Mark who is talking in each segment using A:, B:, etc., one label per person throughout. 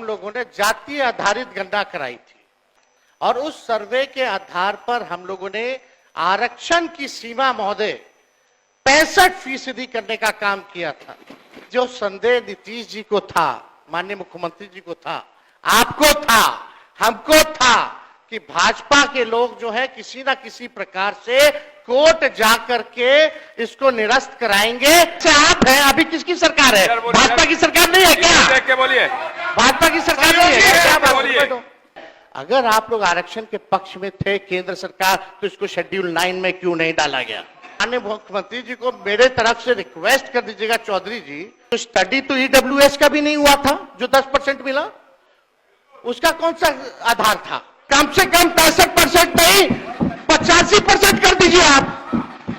A: हम लोगों ने जातीय आधारित गणना कराई थी और उस सर्वे के आधार पर हम लोगों ने आरक्षण की सीमा महोदय 65% करने का काम किया था। जो संदेह नीतीश जी को था, माननीय मुख्यमंत्री जी को था, आपको था, हमको था कि भाजपा के लोग जो है किसी ना किसी प्रकार से कोर्ट जाकर के इसको निरस्त कराएंगे। आप हैं, अभी किसकी सरकार है? भाजपा की सरकार नहीं है क्या?
B: क्या बोलिए?
A: भाजपा की सरकार नहीं है क्या? बोलिए। अगर आप लोग आरक्षण के पक्ष में थे केंद्र सरकार, तो इसको शेड्यूल 9 में क्यों नहीं डाला गया? माननीय मुख्यमंत्री जी को मेरे तरफ से रिक्वेस्ट कर दीजिएगा, चौधरी जी, तो स्टडी तो ईडब्ल्यूएस का भी नहीं हुआ था जो 10% मिला, उसका कौन सा आधार था? कम से कम 65% नहीं 85% कर दीजिए आप।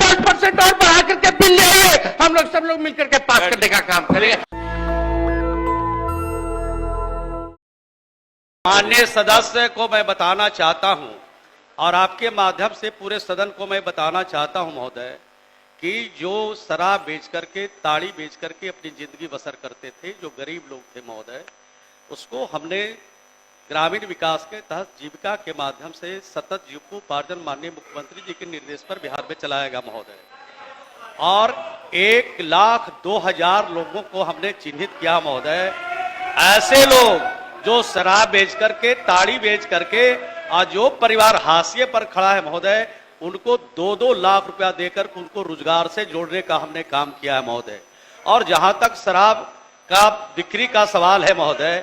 A: 10% और बढ़ा करके बिल ले आइए, हम लोग सब लोग मिलकर के पास करने का काम करेंगे।
C: माननीय सदस्य को मैं बताना चाहता हूं और आपके माध्यम से पूरे सदन को मैं बताना चाहता हूं महोदय कि जो शराब बेच करके, ताड़ी बेच करके अपनी जिंदगी बसर करते थे, जो गरीब लोग थे महोदय, उसको हमने ग्रामीण विकास के तहत जीविका के माध्यम से सतत जीविकोपार्जन माननीय मुख्यमंत्री जी के निर्देश पर बिहार में चलाया गया महोदय। और 1,02,000 लोगों को हमने चिन्हित किया महोदय। ऐसे लोग जो शराब बेच करके, ताड़ी बेच करके और जो परिवार हाशिए पर खड़ा है महोदय, उनको 2-2 लाख रुपया देकर उनको रोजगार से जोड़ने का हमने काम किया है महोदय। और जहां तक शराब का बिक्री का सवाल है महोदय,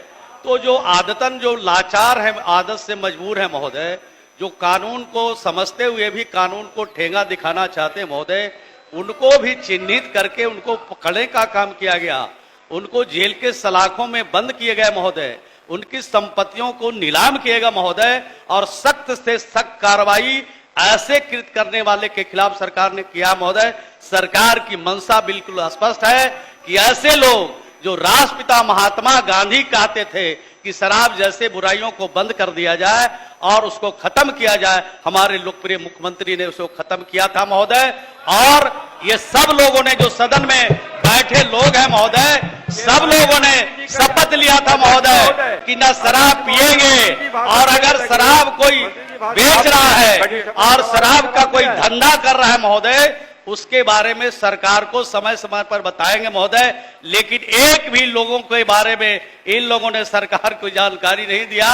C: तो जो आदतन जो लाचार है, आदत से मजबूर है महोदय, जो कानून को समझते हुए भी कानून को ठेंगा दिखाना चाहते हैं महोदय, उनको भी चिन्हित करके उनको पकड़ने का काम किया गया। उनको जेल के सलाखों में बंद किए गए महोदय, उनकी संपत्तियों को नीलाम किएगा महोदय। और सख्त से सख्त कार्रवाई ऐसे कृत करने वाले के खिलाफ सरकार ने किया महोदय। सरकार की मंशा बिल्कुल स्पष्ट है कि ऐसे लोग जो राष्ट्रपिता महात्मा गांधी कहते थे कि शराब जैसे बुराइयों को बंद कर दिया जाए और उसको खत्म किया जाए, हमारे लोकप्रिय मुख्यमंत्री ने उसको खत्म किया था महोदय। और ये सब लोगों ने, जो सदन में बैठे लोग हैं महोदय, सब लोगों ने शपथ लिया था महोदय कि न शराब पिएंगे, और अगर शराब कोई बेच रहा है और शराब का कोई धंधा कर रहा है महोदय, उसके बारे में सरकार को समय समय पर बताएंगे महोदय। लेकिन एक भी लोगों के बारे में इन लोगों ने सरकार को जानकारी नहीं दिया,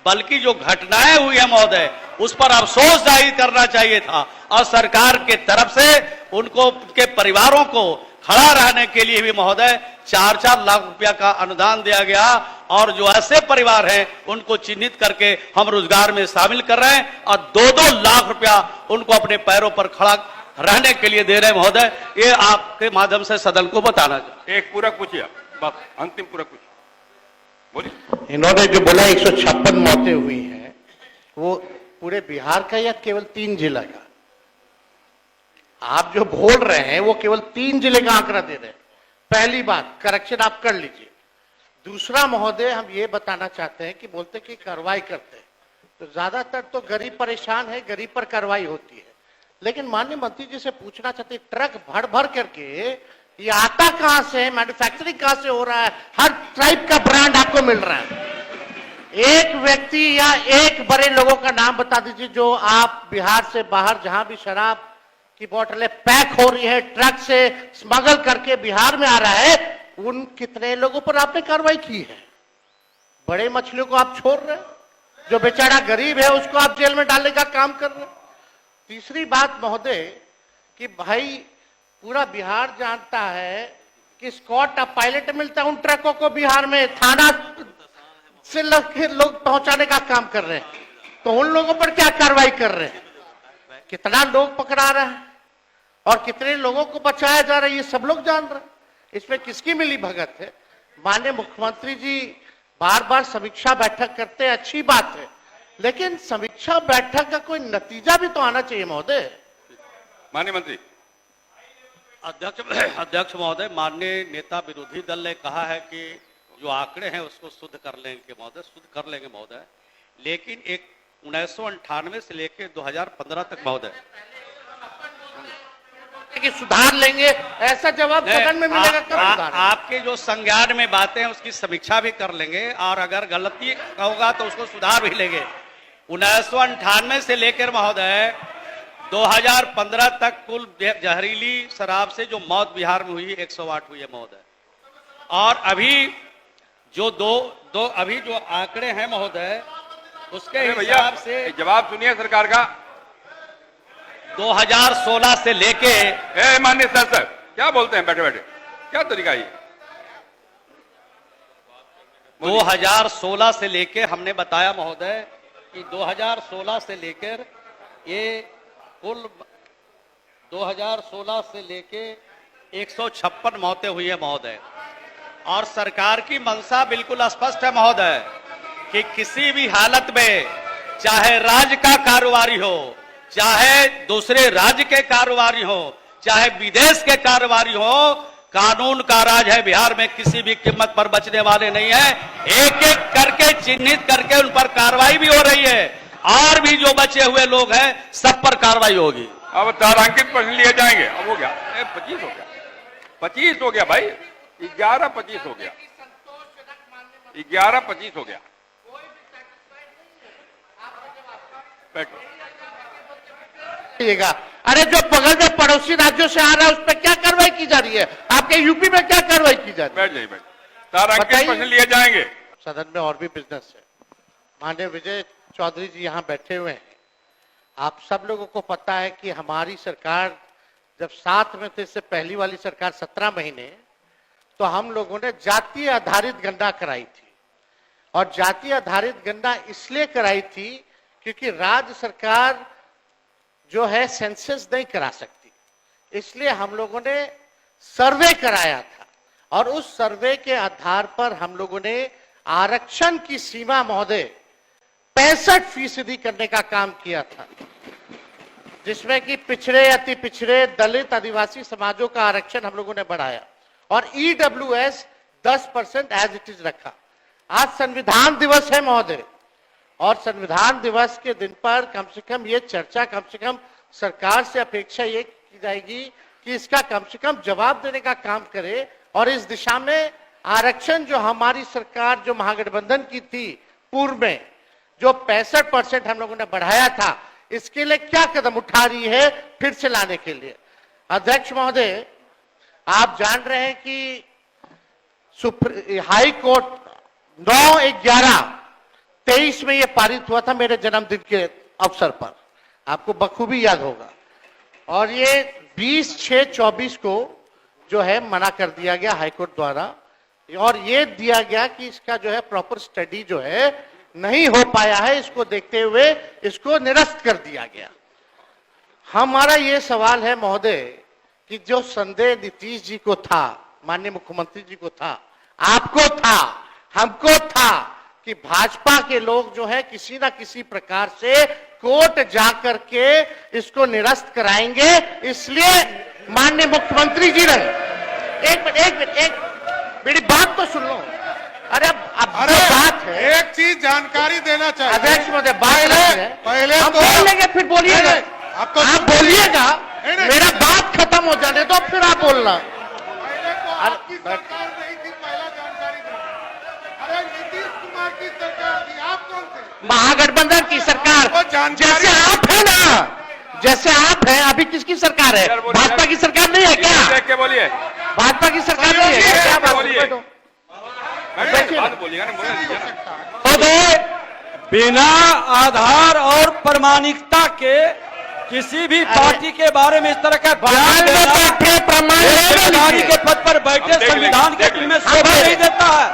C: बल्कि जो घटनाएं हुई है महोदय, उस पर अफसोस जाहिर करना चाहिए था। और सरकार के तरफ से उनको, उनके परिवारों को खड़ा रहने के लिए भी महोदय 4-4 लाख रुपया का अनुदान दिया गया। और जो ऐसे परिवार हैं उनको चिन्हित करके हम रोजगार में शामिल कर रहे हैं और 2-2 लाख रुपया उनको अपने पैरों पर खड़ा रहने के लिए दे रहे हैं महोदय। ये आपके माध्यम से सदन को बताना चाहिए।
B: एक पूरक पूछिए, अंतिम पूरक पूछिए, बोलिए।
A: इन्होंने जो बोला 156 मौतें हुई हैं, वो पूरे बिहार का या केवल 3 जिला का? आप जो बोल रहे हैं वो केवल 3 जिले का आंकड़ा दे रहे हैं। पहली बात, करेक्शन आप कर लीजिए। दूसरा महोदय, हम ये बताना चाहते हैं कि बोलते कि कार्रवाई करते हैं, तो ज्यादातर तो गरीब परेशान है, गरीब पर कार्रवाई होती है। लेकिन माननीय मंत्री जी से पूछना चाहते, ट्रक भर भर करके ये आता कहां से, मैन्युफैक्चरिंग कहां से हो रहा है? हर टाइप का ब्रांड आपको मिल रहा है। एक व्यक्ति या एक बड़े लोगों का नाम बता दीजिए जो आप बिहार से बाहर जहां भी शराब की बोतलें पैक हो रही है, ट्रक से स्मगल करके बिहार में आ रहा है, उन कितने लोगों पर आपने कार्रवाई की है? बड़े मछलियों को आप छोड़ रहे हैं, जो बेचारा गरीब है उसको आप जेल में डालने का काम कर रहे हैं। तीसरी बात महोदय कि भाई पूरा बिहार जानता है कि स्कॉट पायलट मिलता है उन ट्रकों को बिहार में, थाना से लोग पहुंचाने का काम कर रहे हैं, तो उन लोगों पर क्या कार्रवाई कर रहे हैं? कितना लोग पकड़ा रहे हैं और कितने लोगों को बचाया जा रहा है, ये सब लोग जान रहे हैं। इसमें किसकी मिली भगत है? माननीय मुख्यमंत्री जी बार बार समीक्षा बैठक करते हैं, अच्छी बात है, लेकिन समीक्षा बैठक का कोई नतीजा भी तो आना चाहिए महोदय।
B: माननीय मंत्री।
C: अध्यक्ष महोदय, माननीय नेता विरोधी दल ने कहा है कि जो आंकड़े हैं उसको शुद्ध कर लेंगे महोदय, शुद्ध कर लेंगे महोदय। लेकिन एक 1998 से लेकर 2015 तक महोदय,
A: कि सुधार लेंगे, ऐसा जवाब सदन में मिलेगा कब सुधार?
C: आपके जो संज्ञान में बातें हैं उसकी समीक्षा भी कर लेंगे और अगर गलती होगा तो उसको सुधार भी लेंगे। 1998 से लेकर महोदय 2015 तक कुल जहरीली शराब से जो मौत बिहार में हुई 108 हुई है महोदय। और अभी जो अभी जो आंकड़े हैं महोदय उसके हिसाब से
B: जवाब सुनिए सरकार का।
C: 2016 से लेके
B: माननीय सर क्या बोलते हैं बैठे बैठे, क्या तरीका ये?
C: 2016 से लेके हमने बताया महोदय कि 2016 से लेकर ये कुल 2016 से लेके 156 मौतें हुई है महोदय। और सरकार की मंशा बिल्कुल स्पष्ट है महोदय कि किसी भी हालत में चाहे राज्य का कारोबारी हो, चाहे दूसरे राज्य के कारोबारी हो, चाहे विदेश के कारोबारी हो, कानून का राज है बिहार में, किसी भी कीमत पर बचने वाले नहीं है। एक एक करके चिन्हित करके उन पर कार्रवाई भी हो रही है और भी जो बचे हुए लोग हैं सब पर कार्रवाई होगी।
B: अब तारांकित प्रश्न लिए जाएंगे। अब हो गया 25 हो गया, 25 हो गया भाई, 11-25 हो गया, 11-25 हो गया। बैठो।
A: अरे जो बगल में पड़ोसी राज्यों से आ रहा है उस पर क्या कार्रवाई की जा रही है? आपके यूपी में क्या कार्रवाई की जा रही है?
B: बैठ जाइए, बैठ। तारांकित प्रश्न लिए जाएंगे।
A: सदन में और भी बिजनेस है। माननीय विजय चौधरी जी यहाँ बैठे हुए हैं। आप सब लोगों को पता है कि हमारी सरकार जब 7 में थे, इससे पहली वाली सरकार 17 महीने, तो हम लोगों ने जातीय आधारित गणना कराई थी। और जातीय आधारित गणना इसलिए कराई थी क्योंकि राज्य सरकार जो है सेंसस नहीं करा सकती, इसलिए हम लोगों ने सर्वे कराया था। और उस सर्वे के आधार पर हम लोगों ने आरक्षण की सीमा महोदय 65% करने का काम किया था, जिसमें कि पिछड़े, अति पिछड़े, दलित, आदिवासी समाजों का आरक्षण हम लोगों ने बढ़ाया और ईडब्ल्यूएस 10% एज इट इज रखा। आज संविधान दिवस है महोदय, और संविधान दिवस के दिन पर कम से कम ये चर्चा, कम से कम सरकार से अपेक्षा ये की जाएगी कि इसका कम से कम जवाब देने का काम करे और इस दिशा में आरक्षण जो हमारी सरकार जो महागठबंधन की थी पूर्व में, जो 65% हम लोगों ने बढ़ाया था, इसके लिए क्या कदम उठा रही है फिर से लाने के लिए? अध्यक्ष महोदय, आप जान रहे हैं कि हाई कोर्ट 9/11/23 में यह पारित हुआ था मेरे जन्मदिन के अवसर पर, आपको बखूबी याद होगा। और ये 20/6/24 को जो है मना कर दिया गया हाईकोर्ट द्वारा, और ये दिया गया कि इसका जो है प्रॉपर स्टडी जो है नहीं हो पाया है, इसको देखते हुए इसको निरस्त कर दिया गया। हमारा ये सवाल है महोदय कि जो संदेह नीतीश जी को था, माननीय मुख्यमंत्री जी को था, आपको था, हमको था कि भाजपा के लोग जो है किसी ना किसी प्रकार से कोर्ट जाकर के इसको निरस्त कराएंगे, इसलिए माननीय मुख्यमंत्री जी ने एक मिनट मेरी बात तो सुन लो। अरे बात है,
D: एक चीज जानकारी देना चाहिए
A: अध्यक्ष महोदय,
D: पहले
A: हम
D: तो
A: बोल लेंगे, फिर बोलिएगा।
D: आप
A: बोलिएगा,
D: नहीं,
A: मेरा बात खत्म हो जाने दो, फिर आप बोलना।
D: पहले तो आपकी सरकार नहीं थी, पहला जानकारी देना। अरे नीतीश कुमार की सरकार थी, आप कौन थे?
A: महागठबंधन की सरकार, जैसे आप है ना, जैसे आप हैं। अभी किसकी सरकार है? भाजपा की सरकार नहीं है क्या?
B: देख के बोलिए,
A: भाजपा की सरकार नहीं है क्या? क्या बात
B: बोलिए।
A: है?
B: बात बोलिएगा ना, बोलने दीजिए ना।
E: तो बिना आधार और प्रमाणिकता के किसी भी पार्टी के बारे में इस तरह का बयान देना संविधान के पद पर बैठे संविधान के दिल में शोभा नहीं देता है।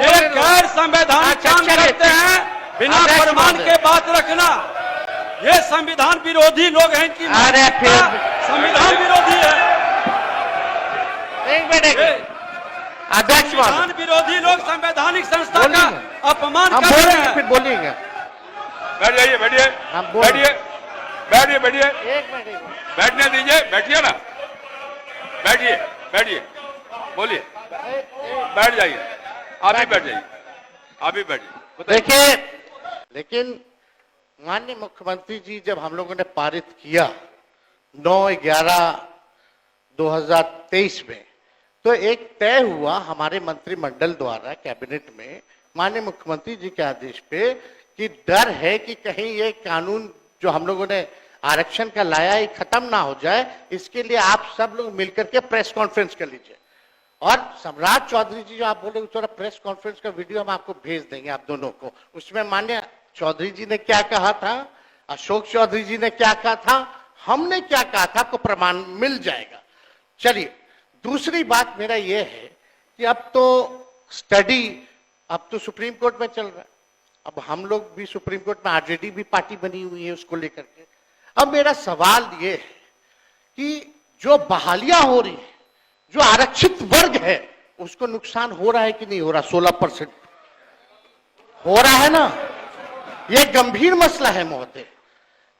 E: ये गैर संवैधानिक काम करते हैं, बिना प्रमाण के बात रखना। ये संविधान विरोधी लोग हैं, इनकी संविधान विरोधी है।
A: एक मिनट अध्यक्ष,
E: संविधान विरोधी लोग संवैधानिक संस्था का अपमान
A: हम
E: कर रहे
A: बोलेंगे,
E: हैं।
A: फिर बोलिएगा।
B: बैठ जाइए, बैठिए,
A: हम बोल-
B: बैठिए, बैठिए, बैठिए,
A: एक मिनट
B: बैठने दीजिए, बैठिए ना, बैठिए, बैठिए, बोलिए, बैठ जाइए, आप ही बैठ जाइए, आप ही बैठ जाइए।
A: देखिए, लेकिन माननीय मुख्यमंत्री जी जब हम लोगों ने पारित किया 9/11/2023 में। तो एक तय हुआ हमारे मंत्रिमंडल द्वारा कैबिनेट में माननीय मुख्यमंत्री जी के आदेश पे कि डर है कि कहीं ये कानून जो हम लोगों ने आरक्षण का लाया है खत्म ना हो जाए, इसके लिए आप सब लोग मिलकर के प्रेस कॉन्फ्रेंस कर लीजिए। और सम्राट चौधरी जी जो आप बोले थोड़ा प्रेस कॉन्फ्रेंस का वीडियो हम आपको भेज देंगे आप दोनों को। उसमें माननीय चौधरी जी ने क्या कहा था, अशोक चौधरी जी ने क्या कहा था, हमने क्या कहा था, आपको प्रमाण मिल जाएगा। चलिए दूसरी बात मेरा यह है कि अब तो स्टडी अब तो सुप्रीम कोर्ट में चल रहा है, अब हम लोग भी सुप्रीम कोर्ट में आरजेडी भी पार्टी बनी हुई है उसको लेकर के। अब मेरा सवाल ये है कि जो बहालियां हो रही है, जो आरक्षित वर्ग है उसको नुकसान हो रहा है कि नहीं हो रहा? 16% हो रहा है ना। यह गंभीर मसला है महोदय।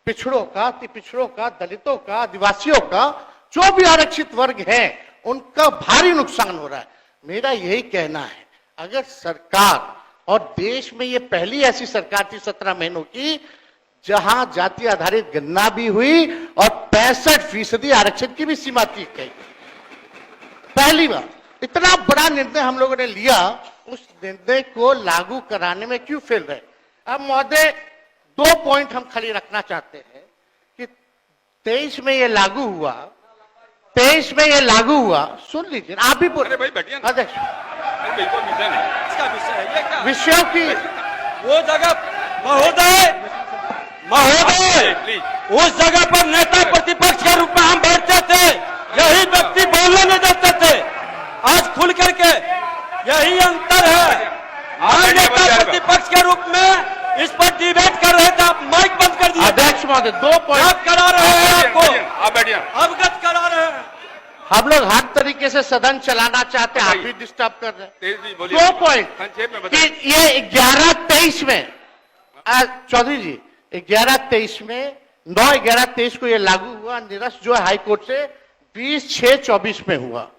A: पिछड़ों का, अति पिछड़ों का, दलितों का, आदिवासियों का, जो भी आरक्षित वर्ग है उनका भारी नुकसान हो रहा है। मेरा यही कहना है अगर सरकार, और देश में ये पहली ऐसी सरकार थी 17 महीनों की जहां जाति आधारित गणना भी हुई और 65% आरक्षण की भी सीमा थी गई। पहली बार इतना बड़ा निर्णय हम लोगों ने लिया, उस निर्णय को लागू कराने में क्यों फेल रहे? अब महोदय 2 पॉइंट हम खाली रखना चाहते हैं कि 23 में ये लागू हुआ, 23 में ये लागू हुआ। सुन लीजिए आप भी बोले।
B: अरे भाई बैठिए ना।
A: अध्यक्ष
B: अरे भाई कोई विषय नहीं,
E: इसका विषय है ये क्या?
A: विषयों की
E: वो जगह महोदय
B: प्लीज
E: उस जगह पर नेता प्रतिपक्ष के रूप में हम बैठते थे, यही व्यक्ति बोलने नहीं देते थे। आज खुल करके यही अंतर है। हम नेता प्रतिपक्ष के रूप में इस पर डिबेट कर रहे थे, आप माइक बंद कर दिए।
A: अध्यक्ष महोदय 2 पॉइंट
E: आप करा रहे हैं, आपको
B: आप बैठिए।
E: अवगत करा रहे हैं।
A: हम लोग हर तरीके से सदन चलाना चाहते हैं, आप भी डिस्टर्ब कर रहे हैं।
B: तेज जी बोलिए।
A: 2 पॉइंट
B: संक्षेप में
A: कि
B: बताइए।
A: ये 11/23 में चौधरी जी 11/23 में 9/11/23 को ये लागू हुआ। निरस्त जो है हाईकोर्ट से 20/6/24 में हुआ।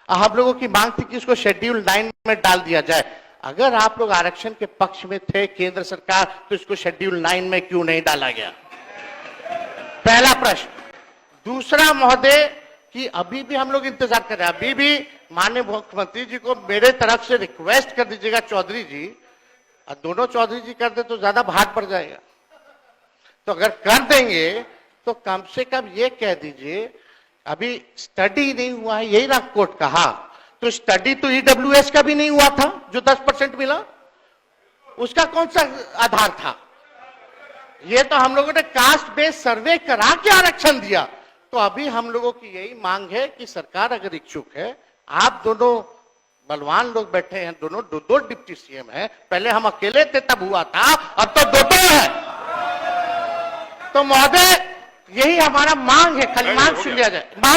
A: हम लोगों की मांग थी कि इसको शेड्यूल 9 में डाल दिया जाए। अगर आप लोग आरक्षण के पक्ष में थे केंद्र सरकार, तो इसको शेड्यूल 9 में क्यों नहीं डाला गया? पहला प्रश्न। दूसरा महोदय कि अभी भी हम लोग इंतजार कर रहे हैं, अभी भी माननीय मुख्यमंत्री जी को मेरे तरफ से रिक्वेस्ट कर दीजिएगा चौधरी जी, और दोनों चौधरी जी कर दे तो ज्यादा भार पड़ जाएगा। तो अगर कर देंगे तो कम से कम ये कह दीजिए अभी स्टडी नहीं हुआ है, यही ना कोर्ट कहा, तो स्टडी तो ईडब्ल्यूएस का भी नहीं हुआ था जो 10% मिला, उसका कौन सा आधार था? ये तो हम लोगों ने कास्ट बेस्ड सर्वे करा के आरक्षण दिया। तो अभी हम लोगों की यही मांग है कि सरकार अगर इच्छुक है, आप दोनों बलवान लोग बैठे हैं, दोनों 2 डिप्टी सीएम हैं, पहले हम अकेले थे तब हुआ था, अब तो 2 है। तो महोदय यही हमारा मांग है, खाली मांग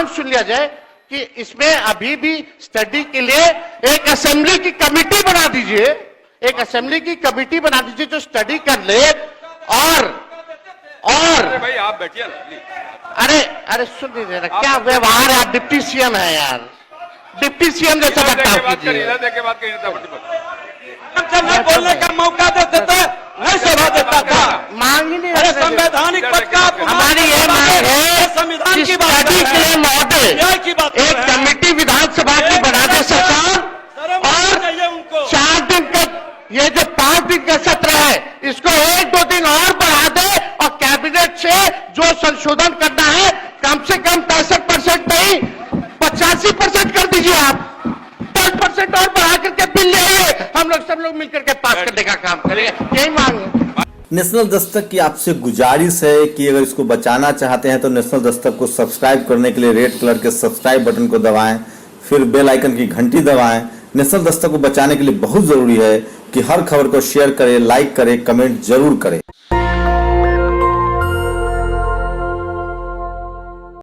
A: सुन लिया जाए कि इसमें अभी भी स्टडी के लिए एक असेंबली की कमेटी बना दीजिए, एक असेंबली की कमेटी बना दीजिए जो स्टडी कर ले। और
B: अरे भाई आप बैठिए ना प्लीज।
A: अरे सुन लीजिए ना, क्या व्यवहार है? आप डिप्टी सीएम है यार, डिप्टी सीएम जैसा बर्ताव कीजिए।
B: इधर देख के बात करिए नेता प्रतिपक्ष।
E: नहीं बोलने का मौका देते थे, नहीं सभा देता था।
A: मांग ही नहीं।
E: अरे संवैधानिक पद का
A: हमारी ये मांग है
E: संविधान की बात
A: स्टडी के लिए महोदय
E: न्याय की बात
A: एक कमेटी विधानसभा की बना दे सरकार, और
E: चाहिए उनको
A: 4 दिन का ये जो 5 दिन का सत्र है इसको 1-2 दिन और बढ़ा दे, और कैबिनेट से जो संशोधन करना है कम से कम 65% नहीं 85% कर दीजिए। आप 10% और बढ़ा करके बिल ले आइए, हम लोग सब लोग मिलकर के पास करने का काम करेंगे, यही मांग है।
F: नेशनल दस्तक की आपसे गुजारिश है कि अगर इसको बचाना चाहते हैं तो नेशनल दस्तक को सब्सक्राइब करने के लिए रेड कलर के सब्सक्राइब बटन को दबाएं, फिर बेल आइकन की घंटी दबाएं। नेशनल दस्तक को बचाने के लिए बहुत जरूरी है कि हर खबर को शेयर करें, लाइक करें, कमेंट जरूर करें।